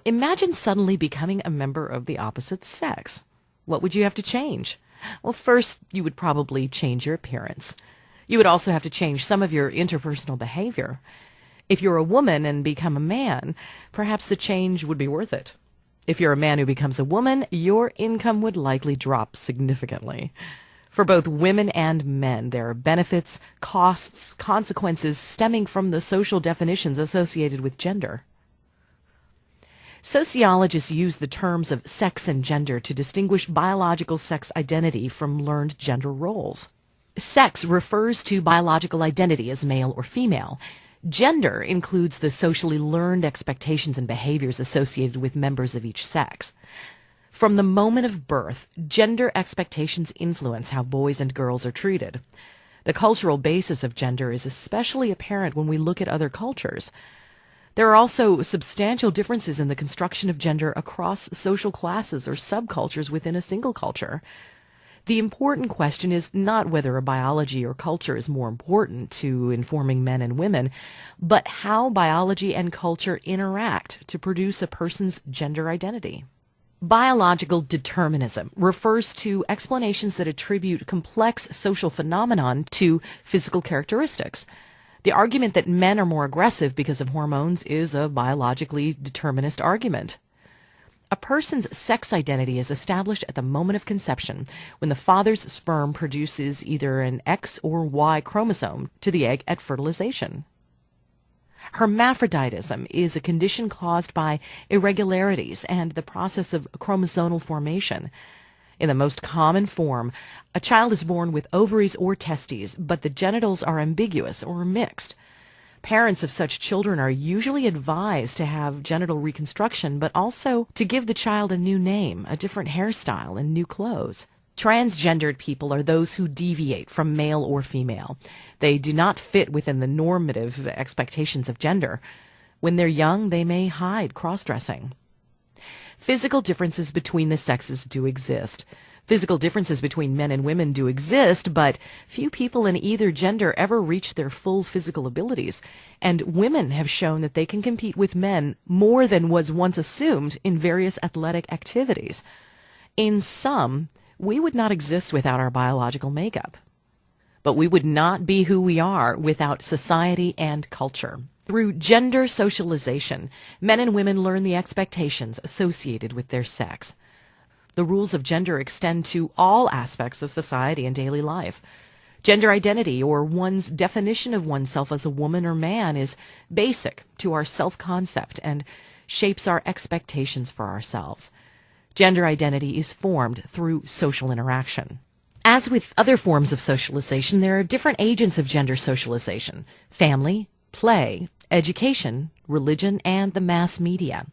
Imagine suddenly becoming a member of the opposite sex. What would you have to change? Well, first, you would probably change your appearance. You would also have to change some of your interpersonal behavior. If you're a woman and become a man, perhaps the change would be worth it. If you're a man who becomes a woman, your income would likely drop significantly. For both women and men, there are benefits, costs, consequences stemming from the social definitions associated with gender. Sociologists use the terms of sex and gender to distinguish biological sex identity from learned gender roles. Sex refers to biological identity as male or female. Gender includes the socially learned expectations and behaviors associated with members of each sex. From the moment of birth, gender expectations influence how boys and girls are treated. The cultural basis of gender is especially apparent when we look at other cultures. There are also substantial differences in the construction of gender across social classes or subcultures within a single culture. The important question is not whether a biology or culture is more important to informing men and women, but how biology and culture interact to produce a person's gender identity. Biological determinism refers to explanations that attribute complex social phenomenon to physical characteristics. The argument that men are more aggressive because of hormones is a biologically determinist argument. A person's sex identity is established at the moment of conception, when the father's sperm produces either an X or Y chromosome to the egg at fertilization. Hermaphroditism is a condition caused by irregularities and the process of chromosomal formation. In the most common form, a child is born with ovaries or testes, but the genitals are ambiguous or mixed. Parents of such children are usually advised to have genital reconstruction, but also to give the child a new name, a different hairstyle, and new clothes. Transgendered people are those who deviate from male or female. They do not fit within the normative expectations of gender. When they're young, they may hide cross-dressing. Physical differences between the sexes do exist. Physical differences between men and women do exist, but few people in either gender ever reach their full physical abilities, and women have shown that they can compete with men more than was once assumed in various athletic activities. In sum, we would not exist without our biological makeup. But we would not be who we are without society and culture. Through gender socialization, men and women learn the expectations associated with their sex. The rules of gender extend to all aspects of society and daily life. Gender identity, or one's definition of oneself as a woman or man, is basic to our self-concept and shapes our expectations for ourselves. Gender identity is formed through social interaction. As with other forms of socialization, there are different agents of gender socialization: family, play, education, religion, and the mass media.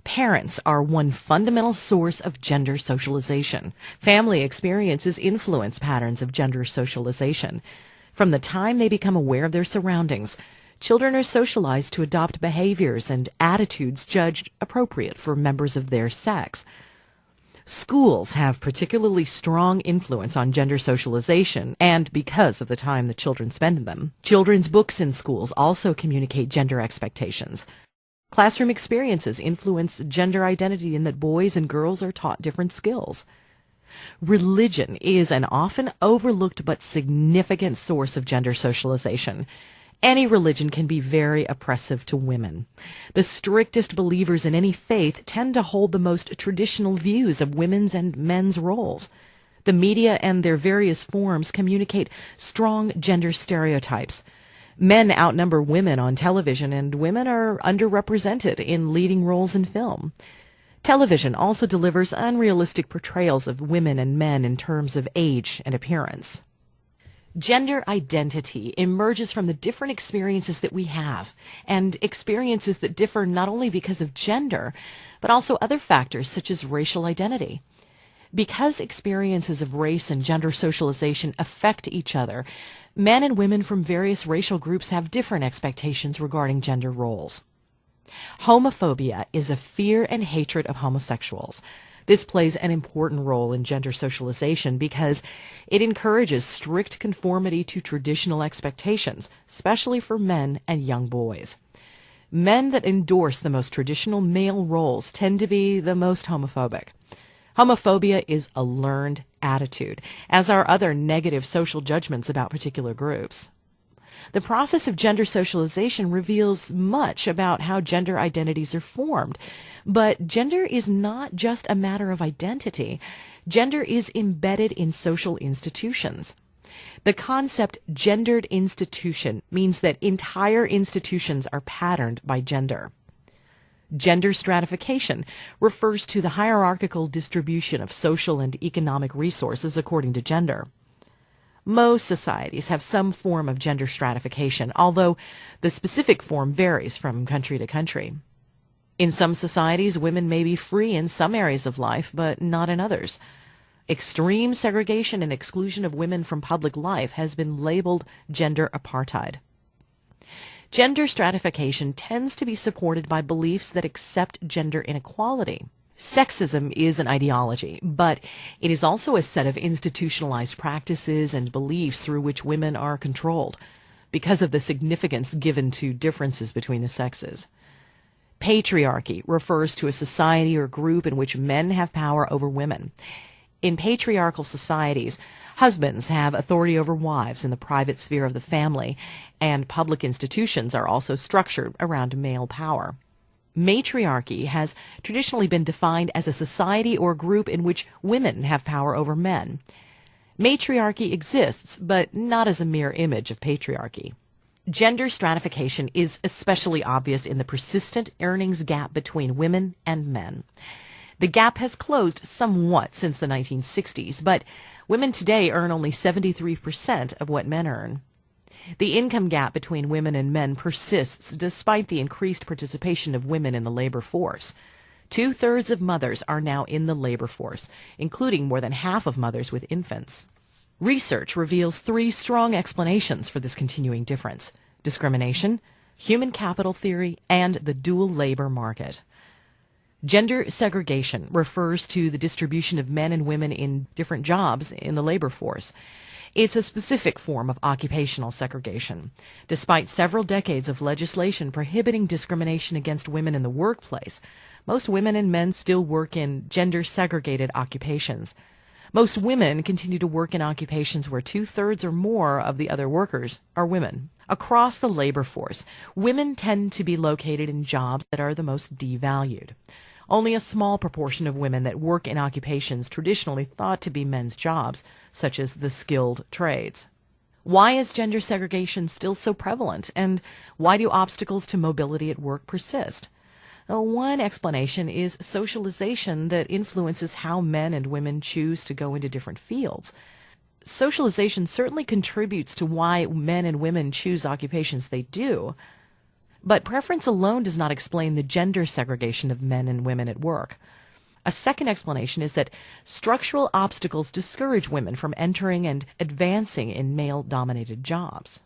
Parents are one fundamental source of gender socialization. Family experiences influence patterns of gender socialization. From the time they become aware of their surroundings, children are socialized to adopt behaviors and attitudes judged appropriate for members of their sex. Schools have particularly strong influence on gender socialization, and because of the time the children spend in them. Children's books in schools also communicate gender expectations. Classroom experiences influence gender identity in that boys and girls are taught different skills. Religion is an often overlooked but significant source of gender socialization. Any religion can be very oppressive to women. The strictest believers in any faith tend to hold the most traditional views of women's and men's roles. The media and their various forms communicate strong gender stereotypes. Men outnumber women on television, and women are underrepresented in leading roles in film. Television also delivers unrealistic portrayals of women and men in terms of age and appearance. Gender identity emerges from the different experiences that we have, and experiences that differ not only because of gender, but also other factors such as racial identity. Because experiences of race and gender socialization affect each other, men and women from various racial groups have different expectations regarding gender roles. Homophobia is a fear and hatred of homosexuals. This plays an important role in gender socialization because it encourages strict conformity to traditional expectations, especially for men and young boys. Men that endorse the most traditional male roles tend to be the most homophobic. Homophobia is a learned attitude, as are other negative social judgments about particular groups. The process of gender socialization reveals much about how gender identities are formed, but gender is not just a matter of identity. Gender is embedded in social institutions. The concept gendered institution means that entire institutions are patterned by gender. Gender stratification refers to the hierarchical distribution of social and economic resources according to gender. Most societies have some form of gender stratification, although the specific form varies from country to country. In some societies, women may be free in some areas of life, but not in others. Extreme segregation and exclusion of women from public life has been labeled gender apartheid. Gender stratification tends to be supported by beliefs that accept gender inequality. Sexism is an ideology, but it is also a set of institutionalized practices and beliefs through which women are controlled because of the significance given to differences between the sexes. Patriarchy refers to a society or group in which men have power over women. In patriarchal societies, husbands have authority over wives in the private sphere of the family, and public institutions are also structured around male power. Matriarchy has traditionally been defined as a society or group in which women have power over men. Matriarchy exists, but not as a mere image of patriarchy. Gender stratification is especially obvious in the persistent earnings gap between women and men. The gap has closed somewhat since the 1960s, but women today earn only 73% of what men earn. The income gap between women and men persists despite the increased participation of women in the labor force. 2/3 of mothers are now in the labor force, including more than half of mothers with infants. Research reveals 3 strong explanations for this continuing difference: discrimination, human capital theory, and the dual labor market. Gender segregation refers to the distribution of men and women in different jobs in the labor force. It's a specific form of occupational segregation. Despite several decades of legislation prohibiting discrimination against women in the workplace, most women and men still work in gender-segregated occupations. Most women continue to work in occupations where 2/3 or more of the other workers are women. Across the labor force, women tend to be located in jobs that are the most devalued. Only a small proportion of women that work in occupations traditionally thought to be men's jobs, such as the skilled trades. Why is gender segregation still so prevalent, and why do obstacles to mobility at work persist? One explanation is socialization that influences how men and women choose to go into different fields. Socialization certainly contributes to why men and women choose occupations they do, but preference alone does not explain the gender segregation of men and women at work. A second explanation is that structural obstacles discourage women from entering and advancing in male-dominated jobs.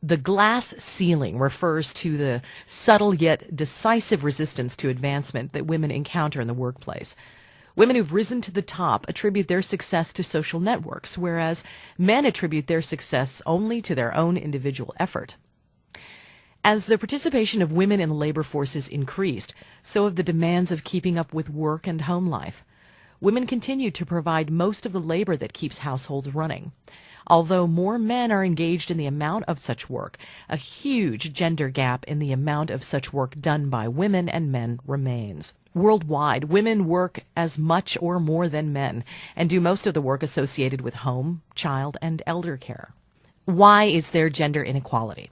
The glass ceiling refers to the subtle yet decisive resistance to advancement that women encounter in the workplace. Women who've risen to the top attribute their success to social networks, whereas men attribute their success only to their own individual effort. As the participation of women in the labor force has increased, so have the demands of keeping up with work and home life. Women continue to provide most of the labor that keeps households running. Although more men are engaged in the amount of such work, a huge gender gap in the amount of such work done by women and men remains. Worldwide, women work as much or more than men and do most of the work associated with home, child, and elder care. Why is there gender inequality?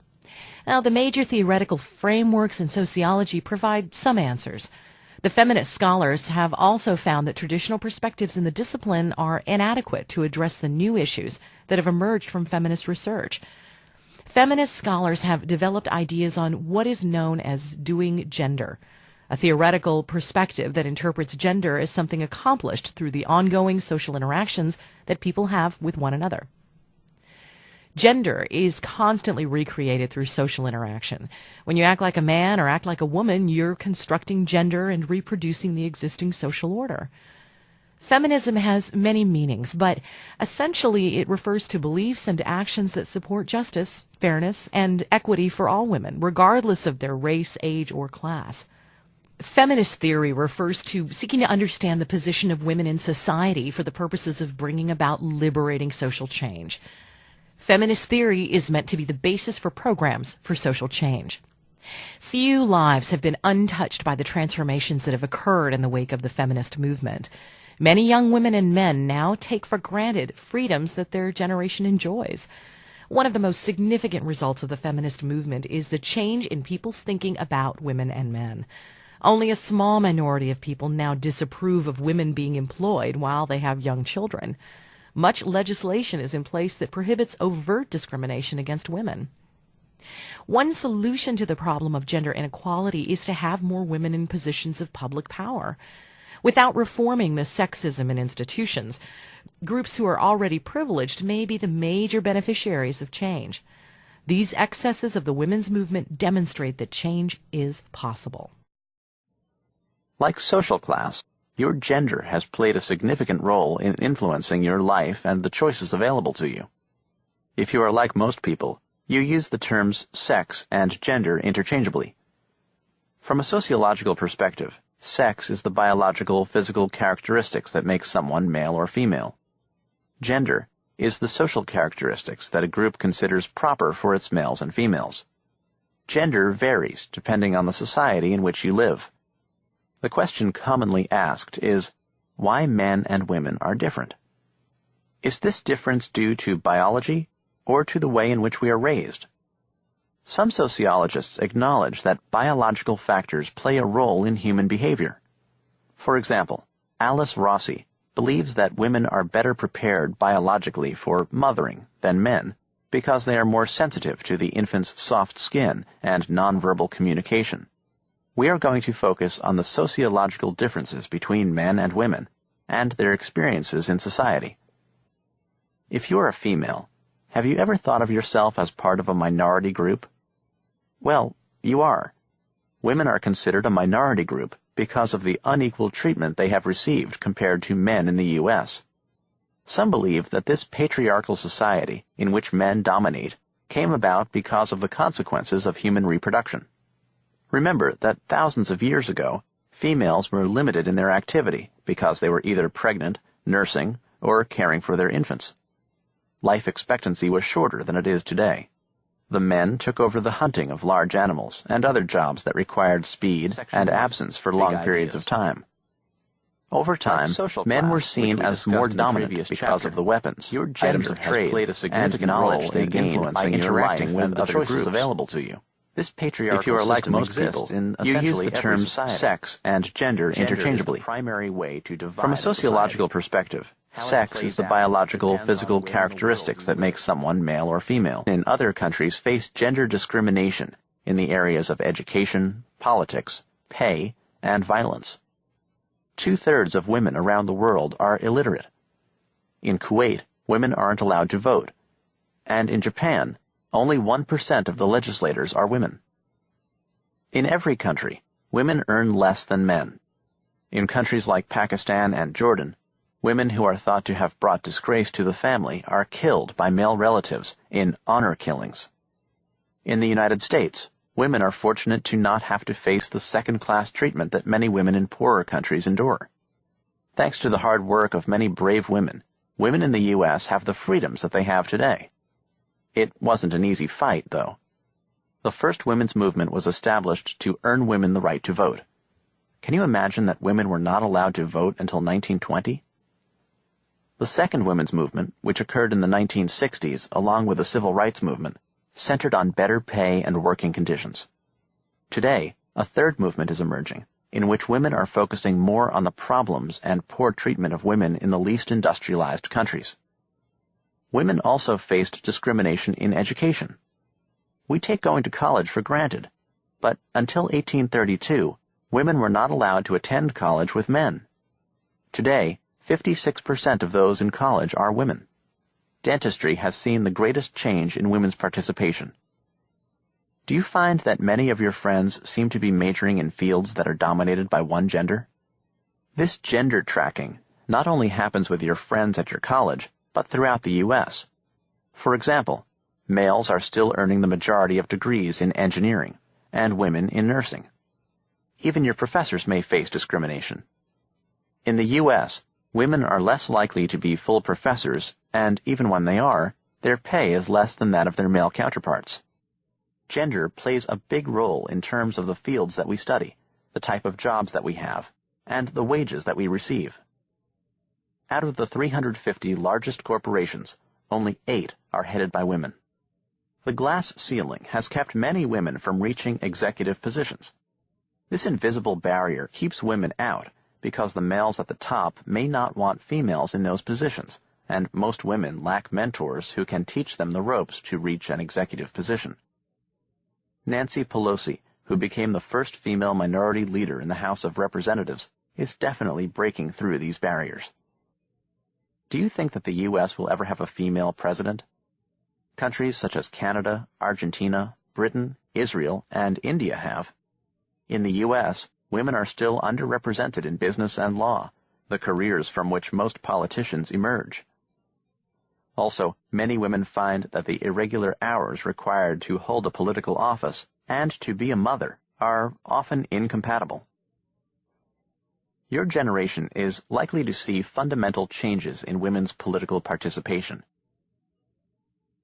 Now, the major theoretical frameworks in sociology provide some answers. The feminist scholars have also found that traditional perspectives in the discipline are inadequate to address the new issues that have emerged from feminist research. Feminist scholars have developed ideas on what is known as doing gender, a theoretical perspective that interprets gender as something accomplished through the ongoing social interactions that people have with one another. Gender is constantly recreated through social interaction. When you act like a man or act like a woman, you're constructing gender and reproducing the existing social order. Feminism has many meanings, but essentially it refers to beliefs and actions that support justice, fairness, and equity for all women, regardless of their race, age, or class. Feminist theory refers to seeking to understand the position of women in society for the purposes of bringing about liberating social change. Feminist theory is meant to be the basis for programs for social change. Few lives have been untouched by the transformations that have occurred in the wake of the feminist movement. Many young women and men now take for granted freedoms that their generation enjoys. One of the most significant results of the feminist movement is the change in people's thinking about women and men. Only a small minority of people now disapprove of women being employed while they have young children. Much legislation is in place that prohibits overt discrimination against women. One solution to the problem of gender inequality is to have more women in positions of public power. Without reforming the sexism in institutions, groups who are already privileged may be the major beneficiaries of change. These excesses of the women's movement demonstrate that change is possible. Like social class, your gender has played a significant role in influencing your life and the choices available to you. If you are like most people, you use the terms sex and gender interchangeably. From a sociological perspective, sex is the biological, physical characteristics that make someone male or female. Gender is the social characteristics that a group considers proper for its males and females. Gender varies depending on the society in which you live. The question commonly asked is, why men and women are different? Is this difference due to biology or to the way in which we are raised? Some sociologists acknowledge that biological factors play a role in human behavior. For example, Alice Rossi believes that women are better prepared biologically for mothering than men because they are more sensitive to the infant's soft skin and nonverbal communication. We are going to focus on the sociological differences between men and women and their experiences in society. If you are a female, have you ever thought of yourself as part of a minority group? Well, you are. Women are considered a minority group because of the unequal treatment they have received compared to men in the U.S. Some believe that this patriarchal society, in which men dominate, came about because of the consequences of human reproduction. Remember that thousands of years ago, females were limited in their activity because they were either pregnant, nursing, or caring for their infants. Life expectancy was shorter than it is today. The men took over the hunting of large animals and other jobs that required speed and absence for long periods of time. Over time, men were seen as more dominant because of the weapons, items of trade, played a significant knowledge they gained by interacting with other groups available to you. This patriarchal if you are like most people, you use the terms sex and gender interchangeably. From a sociological perspective, sex is the biological, physical characteristics that make someone male or female. In other countries face gender discrimination in the areas of education, politics, pay, and violence. 2/3 of women around the world are illiterate. In Kuwait, women aren't allowed to vote. And in Japan, only 1% of the legislators are women. In every country, women earn less than men. In countries like Pakistan and Jordan, women who are thought to have brought disgrace to the family are killed by male relatives in honor killings. In the United States, women are fortunate to not have to face the second-class treatment that many women in poorer countries endure. Thanks to the hard work of many brave women, women in the U.S. have the freedoms that they have today. It wasn't an easy fight, though. The first women's movement was established to earn women the right to vote. Can you imagine that women were not allowed to vote until 1920? The second women's movement, which occurred in the 1960s along with the civil rights movement, centered on better pay and working conditions. Today, a third movement is emerging, in which women are focusing more on the problems and poor treatment of women in the least industrialized countries. Women also faced discrimination in education. We take going to college for granted, but until 1832, women were not allowed to attend college with men. Today, 56% of those in college are women. Dentistry has seen the greatest change in women's participation. Do you find that many of your friends seem to be majoring in fields that are dominated by one gender? This gender tracking not only happens with your friends at your college, but throughout the U.S. For example, males are still earning the majority of degrees in engineering, and women in nursing. Even your professors may face discrimination. In the U.S., women are less likely to be full professors, and even when they are, their pay is less than that of their male counterparts. Gender plays a big role in terms of the fields that we study, the type of jobs that we have, and the wages that we receive. Out of the 350 largest corporations, only 8 are headed by women. The glass ceiling has kept many women from reaching executive positions. This invisible barrier keeps women out because the males at the top may not want females in those positions, and most women lack mentors who can teach them the ropes to reach an executive position. Nancy Pelosi, who became the first female minority leader in the House of Representatives, is definitely breaking through these barriers. Do you think that the U.S. will ever have a female president? Countries such as Canada, Argentina, Britain, Israel, and India have. In the U.S., women are still underrepresented in business and law, the careers from which most politicians emerge. Also, many women find that the irregular hours required to hold a political office and to be a mother are often incompatible. Your generation is likely to see fundamental changes in women's political participation.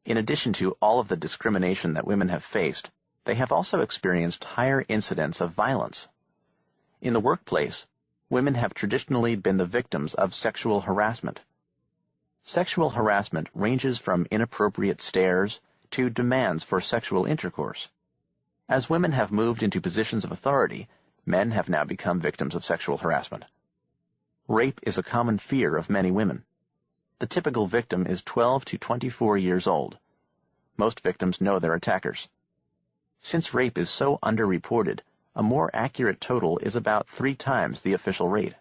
In addition to all of the discrimination that women have faced, they have also experienced higher incidents of violence. In the workplace, women have traditionally been the victims of sexual harassment. Sexual harassment ranges from inappropriate stares to demands for sexual intercourse. As women have moved into positions of authority, men have now become victims of sexual harassment. Rape is a common fear of many women. The typical victim is 12 to 24 years old. Most victims know their attackers. Since rape is so underreported, a more accurate total is about 3 times the official rate.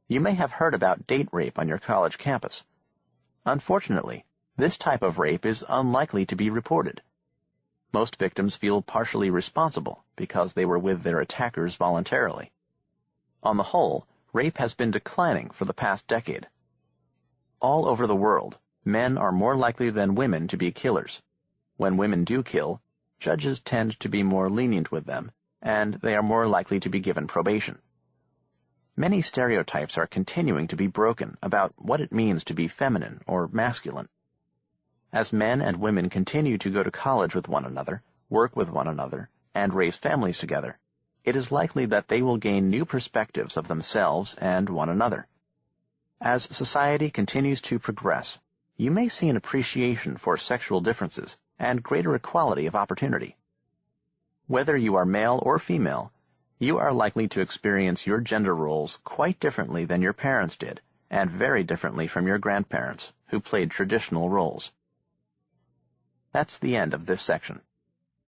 You may have heard about date rape on your college campus. Unfortunately, this type of rape is unlikely to be reported. Most victims feel partially responsible because they were with their attackers voluntarily. On the whole, rape has been declining for the past decade. All over the world, men are more likely than women to be killers. When women do kill, judges tend to be more lenient with them, and they are more likely to be given probation. Many stereotypes are continuing to be broken about what it means to be feminine or masculine. As men and women continue to go to college with one another, work with one another, and raise families together, it is likely that they will gain new perspectives of themselves and one another. As society continues to progress, you may see an appreciation for sexual differences and greater equality of opportunity. Whether you are male or female, you are likely to experience your gender roles quite differently than your parents did, and very differently from your grandparents, who played traditional roles. That's the end of this section.